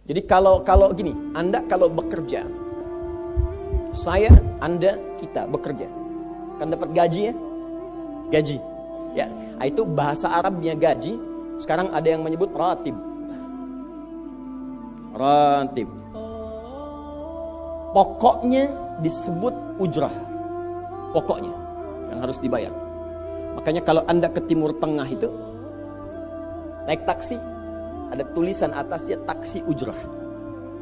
Jadi kalau gini, Anda kalau bekerja, saya, Anda, kita bekerja, kan dapat gaji ya? Gaji. Ya, itu bahasa Arabnya gaji. Sekarang ada yang menyebut ratib. Ratib. Pokoknya disebut ujrah. Pokoknya yang harus dibayar. Makanya kalau Anda ke Timur Tengah itu naik taksi, ada tulisan atasnya taksi ujrah.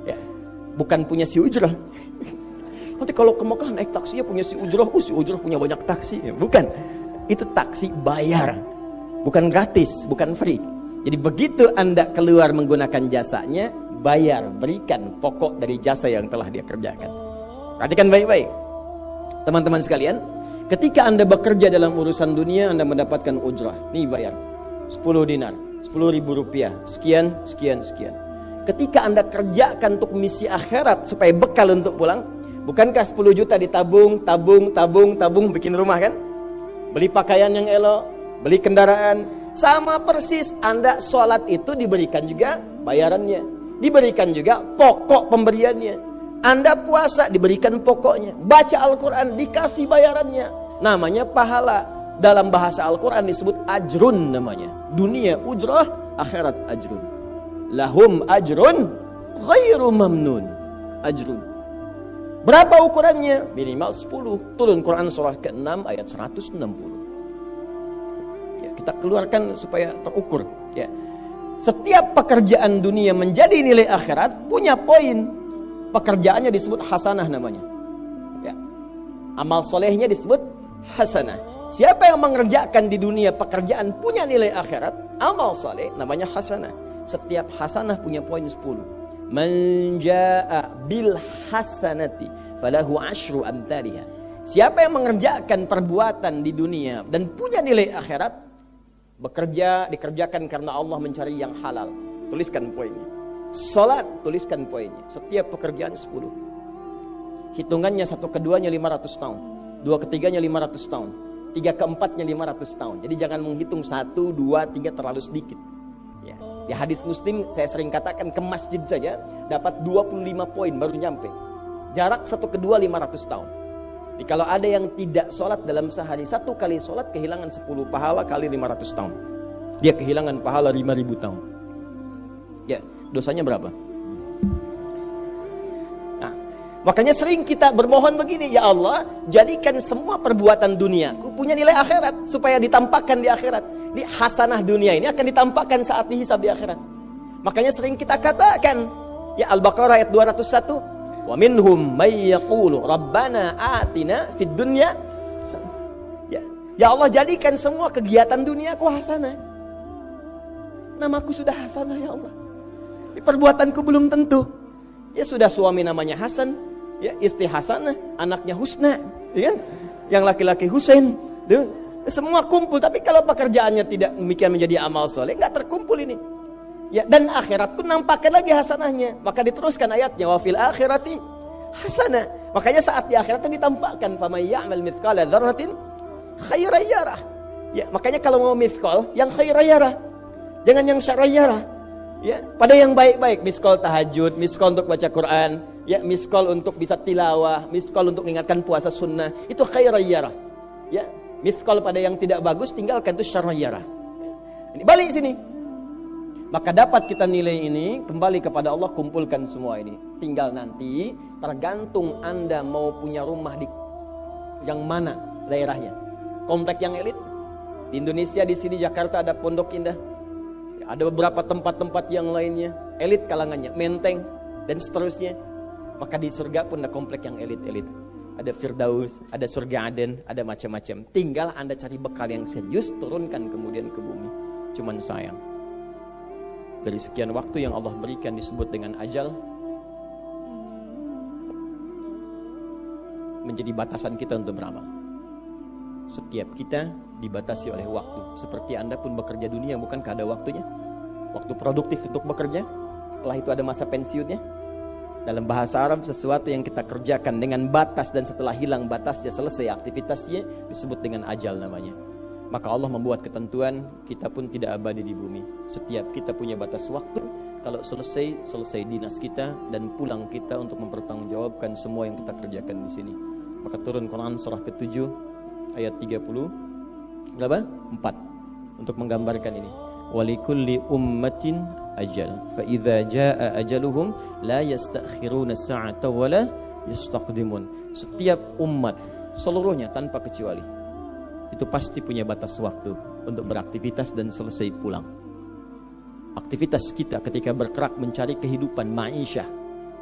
Ya, bukan punya si ujrah. Nanti kalau ke Mekah naik taksinya punya si ujrah, si ujrah punya banyak taksi. Ya, bukan. Itu taksi bayar. Bukan gratis, bukan free. Jadi begitu Anda keluar menggunakan jasanya, bayar, berikan pokok dari jasa yang telah dia kerjakan. Perhatikan baik-baik. Teman-teman sekalian, ketika Anda bekerja dalam urusan dunia, Anda mendapatkan ujrah. Nih bayar 10 dinar, 10.000 rupiah, sekian. Ketika Anda kerjakan untuk misi akhirat supaya bekal untuk pulang, bukankah 10 juta ditabung, tabung, bikin rumah kan? Beli pakaian yang elok, beli kendaraan. Sama persis Anda sholat itu diberikan juga bayarannya, diberikan juga pokok pemberiannya. Anda puasa diberikan pokoknya, baca Al-Quran dikasih bayarannya, namanya pahala. Dalam bahasa Al-Quran disebut ajrun namanya. Dunia ujrah, akhirat ajrun. Lahum ajrun ghairu mamnun. Ajrun. Berapa ukurannya? Minimal 10. Turun Quran surah ke-6 ayat 160. Ya, kita keluarkan supaya terukur. Ya. Setiap pekerjaan dunia menjadi nilai akhirat punya poin. Pekerjaannya disebut hasanah namanya. Ya. Amal solehnya disebut hasanah. Siapa yang mengerjakan di dunia pekerjaan punya nilai akhirat, amal soleh namanya hasanah. Setiap hasanah punya poin 10. Man jaa bil hasanati falahu asyru amthaliha. Siapa yang mengerjakan perbuatan di dunia dan punya nilai akhirat, bekerja dikerjakan karena Allah mencari yang halal. Tuliskan poinnya. Salat, tuliskan poinnya. Setiap pekerjaan 10. Hitungannya 1 keduanya 500 tahun, 2 ketiganya 500 tahun, 3 keempatnya 500 tahun. Jadi jangan menghitung 1, 2, 3 terlalu sedikit. Ya. Di hadis Muslim saya sering katakan, ke masjid saja dapat 25 poin baru nyampe. Jarak 1 kedua 500 tahun. Jadi kalau ada yang tidak sholat dalam sehari, 1 kali sholat kehilangan 10 pahala kali 500 tahun. Dia kehilangan pahala 5.000 tahun. Ya, dosanya berapa? Nah, makanya sering kita bermohon begini, ya Allah, jadikan semua perbuatan duniaku punya nilai akhirat supaya ditampakkan di akhirat. Di hasanah dunia ini akan ditampakkan saat dihisab di akhirat. Makanya sering kita katakan, ya Al-Baqarah ayat 201, wa minhum may yaqulu rabbana atina fid dunya. Ya Allah, jadikan semua kegiatan duniaku hasanah. Namaku sudah hasanah ya Allah. Perbuatanku belum tentu. Ya sudah suami namanya Hasan, ya istri Hasanah, anaknya Husna, ya kan? Yang laki-laki Husain, tuh. Semua kumpul. Tapi kalau pekerjaannya tidak demikian menjadi amal soleh, nggak terkumpul ini. Ya, dan akhirat pun nampakkan lagi hasanahnya. Maka diteruskan ayatnya, wa fil akhirati hasanah. Makanya saat di akhirat itu ditampakkan, faman ya'mal mithqala dzarratin khairan yarah. Ya, makanya kalau mau mithqal, yang khairan yarah, jangan yang syarran yarah. Ya, pada yang baik-baik, miskol tahajud, miskol untuk baca Quran, ya, miskol untuk bisa tilawah, miskol untuk mengingatkan puasa sunnah, itu khairan yarah. Ya, miskol pada yang tidak bagus, tinggalkan, itu syarran yarah. Ini balik sini. Maka dapat kita nilai ini, kembali kepada Allah, kumpulkan semua ini. Tinggal nanti, tergantung Anda mau punya rumah di yang mana daerahnya. Komplek yang elit. Di Indonesia, di sini Jakarta ada Pondok Indah. Ada beberapa tempat-tempat yang lainnya, elit kalangannya, Menteng, dan seterusnya. Maka di surga pun ada komplek yang elit-elit. Ada Firdaus, ada surga Aden, ada macam-macam. Tinggal Anda cari bekal yang serius, turunkan kemudian ke bumi. Cuman sayang, dari sekian waktu yang Allah berikan disebut dengan ajal, menjadi batasan kita untuk beramal. Setiap kita dibatasi oleh waktu. Seperti Anda pun bekerja dunia, bukankah ada waktunya? Waktu produktif untuk bekerja, setelah itu ada masa pensiunnya. Dalam bahasa Arab, sesuatu yang kita kerjakan dengan batas dan setelah hilang batasnya, selesai aktivitasnya, disebut dengan ajal namanya. Maka Allah membuat ketentuan, kita pun tidak abadi di bumi. Setiap kita punya batas waktu, kalau selesai dinas kita dan pulang kita untuk mempertanggungjawabkan semua yang kita kerjakan di sini. Maka turun Quran surah ke-7 ayat 30 berapa? 4 untuk menggambarkan ini. Walikulli ummatin ajal fa idza jaa ajaluhum la yastakhiruna sa'ata wa la yastaqdimun. Setiap umat seluruhnya tanpa kecuali itu pasti punya batas waktu untuk beraktivitas dan selesai pulang. Aktivitas kita ketika bergerak mencari kehidupan ma'isyah,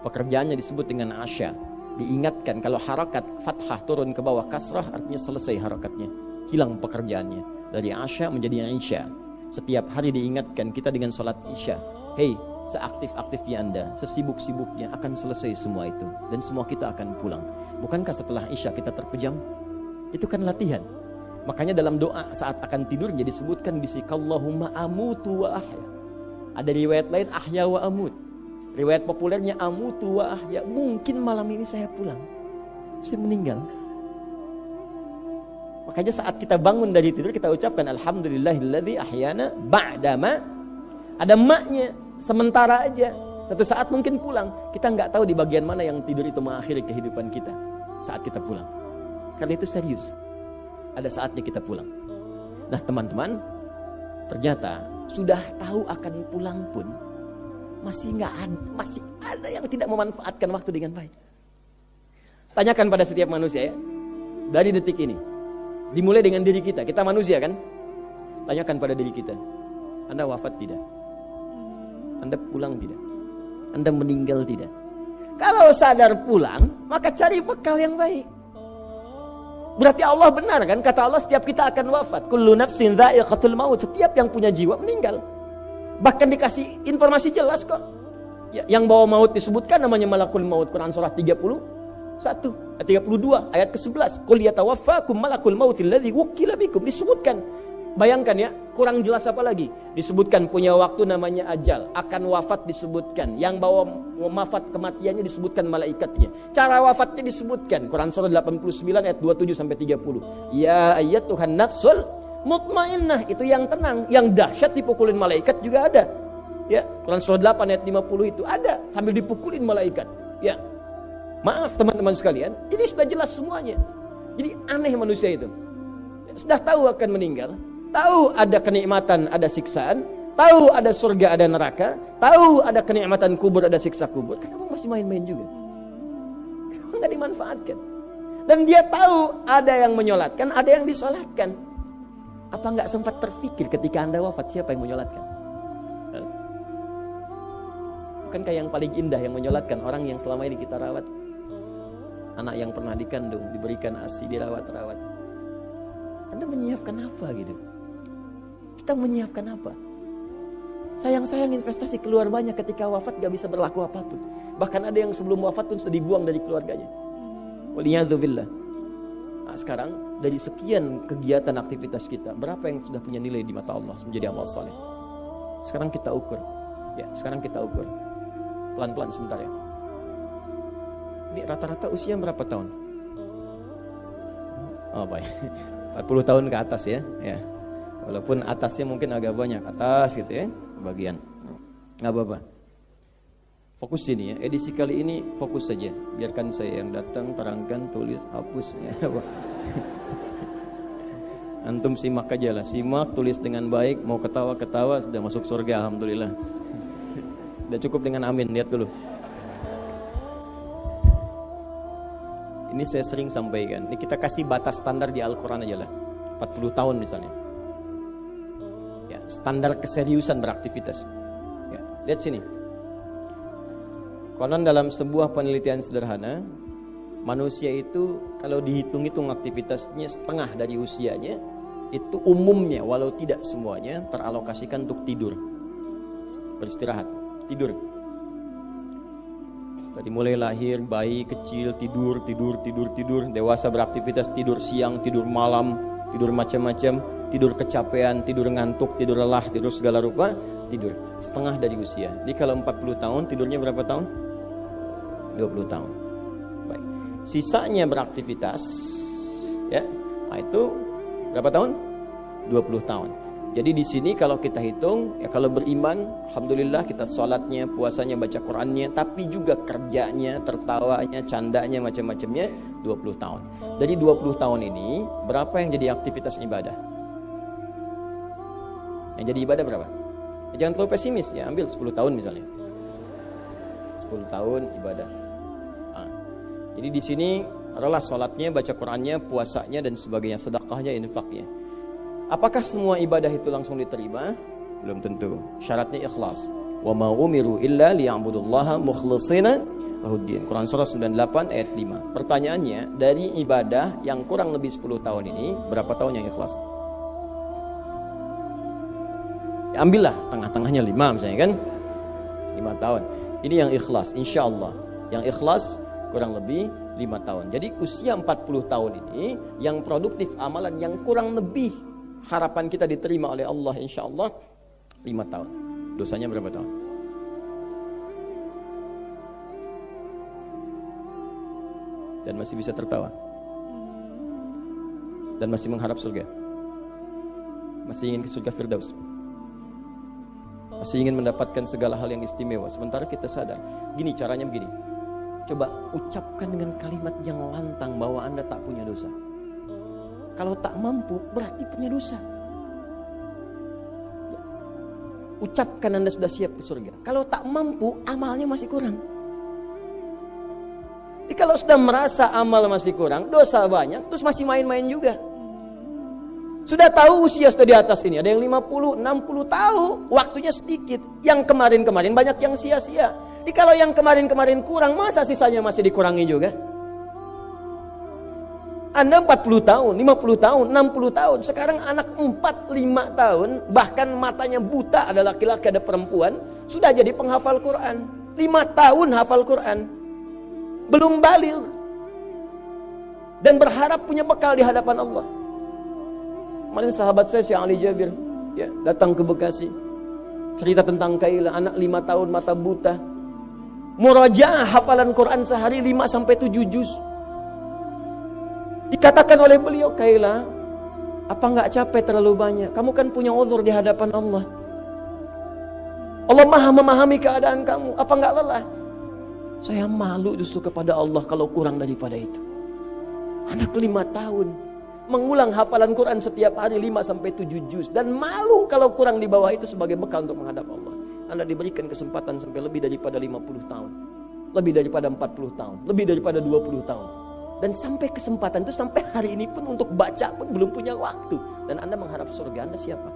pekerjaannya disebut dengan asya. Diingatkan kalau harakat fathah turun ke bawah kasrah artinya selesai harakatnya, hilang pekerjaannya. Dari asya menjadi isya. Setiap hari diingatkan kita dengan salat isya. Hei, seaktif-aktifnya Anda, sesibuk-sibuknya akan selesai semua itu dan semua kita akan pulang. Bukankah setelah isya kita terpejam? Itu kan latihan. Makanya dalam doa saat akan tidur jadi disebutkan bisikallahumma amutu wa ahya. Ada riwayat lain ahya wa amut. Riwayat populernya amutu wa ahya. Mungkin malam ini saya pulang, saya meninggal. Makanya saat kita bangun dari tidur kita ucapkan alhamdulillahilladzi ahyana ba'dama. Ada maknya, sementara aja. Satu saat mungkin pulang. Kita nggak tahu di bagian mana yang tidur itu mengakhiri kehidupan kita saat kita pulang. Karena itu serius. Ada saatnya kita pulang. Nah teman-teman, ternyata sudah tahu akan pulang pun masih ada yang tidak memanfaatkan waktu dengan baik. Tanyakan pada setiap manusia ya. Dari detik ini, dimulai dengan diri kita. Kita manusia kan? Tanyakan pada diri kita. Anda wafat tidak? Anda pulang tidak? Anda meninggal tidak? Kalau sadar pulang, maka cari bekal yang baik. Berarti Allah benar kan? Kata Allah setiap kita akan wafat. Kullu nafsin dha'iqatul maut. Setiap yang punya jiwa meninggal. Bahkan dikasih informasi jelas kok. Yang bawa maut disebutkan namanya malakul maut. Quran surah 32 ayat ke-11. Qul yatawaffakum malakul mautil ladzi wukkila bikum. Disebutkan. Bayangkan ya, kurang jelas apa lagi? Disebutkan punya waktu namanya ajal, akan wafat disebutkan, yang bawa wafat kematiannya disebutkan malaikatnya. Cara wafatnya disebutkan. Quran surah 89 ayat 27 sampai 30. Ya ayyatuhan nafsul mutmainnah, itu yang tenang, yang dahsyat dipukulin malaikat juga ada. Ya, Quran surah 8 ayat 50 itu ada sambil dipukulin malaikat. Ya. Maaf teman-teman sekalian, ini sudah jelas semuanya. Jadi aneh manusia itu. Sudah tahu akan meninggal, tahu ada kenikmatan, ada siksaan, tahu ada surga, ada neraka, tahu ada kenikmatan kubur, ada siksa kubur. Kenapa masih main-main juga? Kenapa nggak dimanfaatkan? Dan dia tahu ada yang menyolatkan, ada yang disolatkan. Apa nggak sempat terfikir ketika Anda wafat siapa yang menyolatkan? Bukankah yang paling indah yang menyolatkan orang yang selama ini kita rawat? Anak yang pernah dikandung, diberikan ASI, dirawat-rawat. Anda menyiapkan apa gitu? Kita menyiapkan apa? Sayang-sayang investasi keluar banyak ketika wafat gak bisa berlaku apapun. Bahkan ada yang sebelum wafat pun sudah dibuang dari keluarganya. Waliyadzubillah. Nah, sekarang dari sekian kegiatan aktivitas kita, berapa yang sudah punya nilai di mata Allah menjadi amal saleh? Sekarang kita ukur. Ya, sekarang kita ukur. Pelan-pelan sebentar ya. Ini rata-rata usia berapa tahun? Oh baik. 40 tahun ke atas ya. Ya. Walaupun atasnya mungkin agak banyak, atas gitu ya, bagian. Nggak apa-apa. Fokus sini ya. Edisi kali ini fokus saja. Biarkan saya yang datang, terangkan, tulis, hapus ya. Antum simak aja lah. Simak, tulis dengan baik, mau ketawa-ketawa sudah masuk surga alhamdulillah. Udah cukup dengan amin, lihat dulu. Ini saya sering sampaikan. Ini kita kasih batas standar di Al-Quran aja lah. 40 tahun misalnya. Ya, standar keseriusan beraktivitas. Ya, lihat sini. Konon dalam sebuah penelitian sederhana, manusia itu kalau dihitung-hitung aktivitasnya setengah dari usianya, itu umumnya walau tidak semuanya teralokasikan untuk tidur. Beristirahat, tidur. Dari mulai lahir, bayi kecil, tidur, dewasa beraktivitas, tidur siang, tidur malam, tidur macam-macam, tidur kecapean, tidur ngantuk, tidur lelah, tidur segala rupa, tidur. Setengah dari usia. Jadi kalau 40 tahun, tidurnya berapa tahun? 20 tahun. Baik. Sisanya beraktivitas, ya. Nah itu berapa tahun? 20 tahun. Jadi di sini kalau kita hitung, ya kalau beriman, alhamdulillah kita sholatnya, puasanya, baca Qurannya, tapi juga kerjanya, tertawanya, candanya, macam-macamnya 20 tahun. Dari 20 tahun ini, berapa yang jadi aktivitas ibadah? Yang jadi ibadah berapa? Ya, jangan terlalu pesimis ya, ambil 10 tahun misalnya. 10 tahun ibadah. Nah, jadi di sini adalah sholatnya, baca Qurannya, puasanya dan sebagainya, sedekahnya, infaknya. Apakah semua ibadah itu langsung diterima? Belum tentu. Syaratnya ikhlas. Wa ma umiru illa liya'budullaha mukhlishina lahuddin. Quran surah 98 ayat 5. Pertanyaannya, dari ibadah yang kurang lebih 10 tahun ini, berapa tahun yang ikhlas? Ya, ambillah tengah-tengahnya 5 misalnya kan. 5 tahun. Ini yang ikhlas, insyaallah. Yang ikhlas kurang lebih 5 tahun. Jadi usia 40 tahun ini yang produktif amalan yang kurang lebih harapan kita diterima oleh Allah insyaallah 5 tahun. Dosanya berapa tahun? Dan masih bisa tertawa. Dan masih mengharap surga. Masih ingin ke surga Firdaus. Masih ingin mendapatkan segala hal yang istimewa. Sementara kita sadar, gini caranya begini. Coba ucapkan dengan kalimat yang lantang bahwa Anda tak punya dosa. Kalau tak mampu, berarti punya dosa. Ucapkan Anda sudah siap ke surga. Kalau tak mampu, amalnya masih kurang. Jadi kalau sudah merasa amal masih kurang, dosa banyak, terus masih main-main juga. Sudah tahu usia sudah di atas ini, ada yang 50, 60 tahu, waktunya sedikit. Yang kemarin-kemarin banyak yang sia-sia. Jadi kalau yang kemarin-kemarin kurang, masa sisanya masih dikurangi juga? Anda 40 tahun, 50 tahun, 60 tahun. Sekarang anak 4-5 tahun, bahkan matanya buta, ada laki-laki, ada perempuan, sudah jadi penghafal Quran. 5 tahun hafal Quran. Belum baligh. Dan berharap punya bekal di hadapan Allah. Kemarin sahabat saya, Syekh Ali Jabir, ya, datang ke Bekasi. Cerita tentang Kaila, anak 5 tahun, mata buta. Murajaah hafalan Quran sehari 5-7 juz. Dikatakan oleh beliau, Kaila, apa enggak capek terlalu banyak? Kamu kan punya uzur di hadapan Allah. Allah Maha memahami keadaan kamu. Apa enggak lelah? Saya malu justru kepada Allah kalau kurang daripada itu. Anak 5 tahun mengulang hafalan Quran setiap hari 5-7 juz dan malu kalau kurang di bawah itu sebagai bekal untuk menghadap Allah. Anda diberikan kesempatan sampai lebih daripada 50 tahun. Lebih daripada 40 tahun, lebih daripada 20 tahun. Dan sampai kesempatan itu, sampai hari ini pun untuk baca pun belum punya waktu. Dan Anda mengharap surga, Anda siapa?